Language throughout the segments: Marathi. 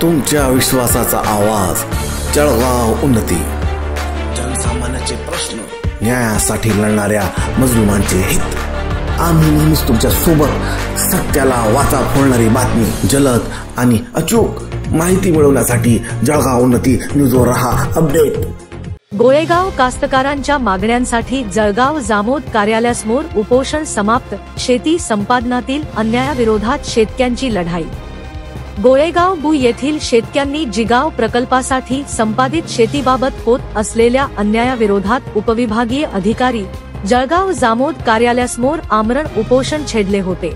तुमच्या विश्वासाचा आवाज, जळगाव उन्नती। जनसामान्याचे प्रश्न, न्यायासाठी लढणाऱ्या मजलुमांचे हित। आम्ही नेहमीच तुमच्या सोबत। सत्याला वाचा फोडणारी बातमी, जलद आणि अचूक माहिती मिळवण्यासाठी जळगाव उन्नती न्यूजवर रहा अपडेट। गोळेगाव कास्तकारांच्या मागण्यांसाठी जळगाव जामोद कार्यालयासमोर उपोषण समाप्त। शेती संपादनातील अन्यायाविरोधात शेतकऱ्यांची लढाई। गोळेगाव बु येथील शेतकऱ्यांनी जिगाव प्रकल्पासाठी संपादित शेतीबाबत होत असलेल्या अन्यायाविरोधात उपविभागीय अधिकारी जळगाव जामोद कार्यालयासमोर आमरण उपोषण छेडले होते।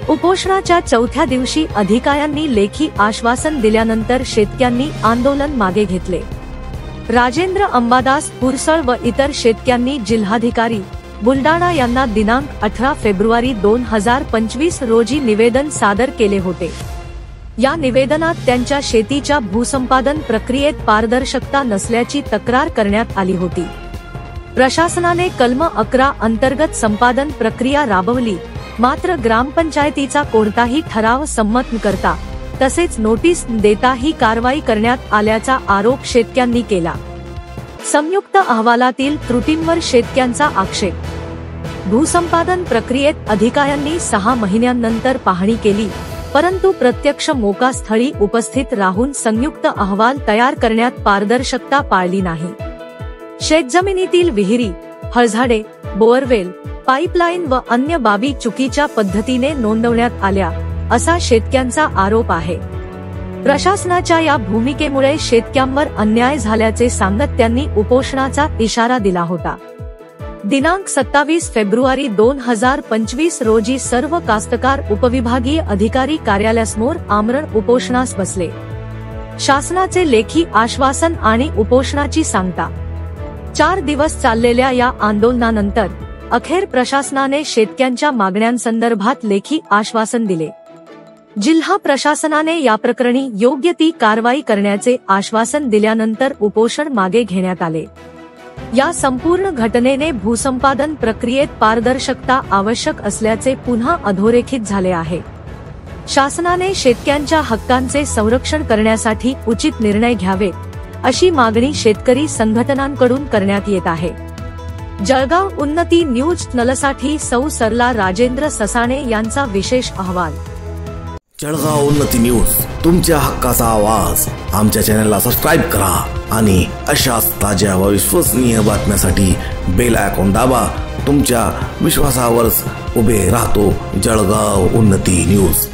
उपोषणाच्या चौथ्या दिवशी अधिकाऱ्यांनी लेखी आश्वासन दिल्यानंतर शेतकऱ्यांनी आंदोलन मागे घेतले। राजेंद्र अंबादास पुरसळ व इतर शेतकऱ्यांनी जिल्हाधिकारी बुलडाणा यांना दिनांक 18 फेब्रुवारी 2025 रोजी निवेदन सादर केले होते। या निवेदनात त्यांच्या शेतीच्या भूसंपादन प्रक्रियेत पारदर्शकता नसल्याची तक्रार करण्यात आली होती। प्रशासनाने कलम 11 अंतर्गत संपादन प्रक्रिया राबवली, मात्र ग्रामपंचायतीचा कोणताही ठराव संमत न करता तसेच नोटीस देता ही कारवाई करण्यात आल्याचा आरोप शेतकऱ्यांनी केला। संयुक्त अहवालातील त्रुटींवर शेतकऱ्यांचा आक्षेप। भूसंपादन प्रक्रियेत अधिकाऱ्यांनी 6 महिन्यांनंतर पाहणी केली, परंतु प्रत्यक्ष मोकास्थळी उपस्थित राहून संयुक्त अहवाल तयार करण्यात पारदर्शकता पाळली नाही। शेतजमिनीतील विहिरी, फळझाडे, बोअरवेल, पाईपलाईन व अन्य बाबी चुकीच्या पद्धतीने नोंदवण्यात आल्या, असा शेतकऱ्यांचा आरोप आहे। प्रशासनाच्या या भूमिकेमुळे शेतकऱ्यांवर अन्याय झाल्याचे सांगत त्यांनी उपोषणाचा इशारा दिला होता। दिनांक 27 फेब्रुवारी 2025 रोजी सर्व कास्तकार उपविभागीय अधिकारी कार्यालयासमोर आमरण उपोषणास बसले। शासनाचे लेखी आश्वासन आणि उपोषणाची सांगता। 4 दिवस चाललेल्या या आंदोलनानंतर अखेर प्रशासनाने शेतकऱ्यांच्या मागण्यांसंदर्भात लेखी आश्वासन दिले। जिल्हा प्रशासनाने या प्रकरणी योग्य ती कारवाई करण्याचे आश्वासन दिल्यानंतर उपोषण मागे घेण्यात आले। या संपूर्ण घटनेने भूसंपादन प्रक्रियेत पारदर्शकता आवश्यक असल्याचे पुन्हा अधोरेखित झाले आहे। शासनाने शेतकऱ्यांच्या हक्कांचे संरक्षण करण्यासाठी उचित निर्णय घ्यावे, अशी मागणी शेतकरी संघटनांकडून करण्यात येत आहे। जळगाव उन्नती न्यूज चॅनलसाठी सौ सरला राजेंद्र ससाणे यांचा विशेष अहवाल। जळगाव उन्नती न्यूज, तुमच्या हक्काचा आवाज। आमच्या चॅनलला सबस्क्राइब करा आणि अशाच ताज्या व विश्वसनीय बातम्यांसाठी बेल आयकॉन दाबा। तुमच्या विश्वासावर उभे राहतो जळगाव उन्नती न्यूज।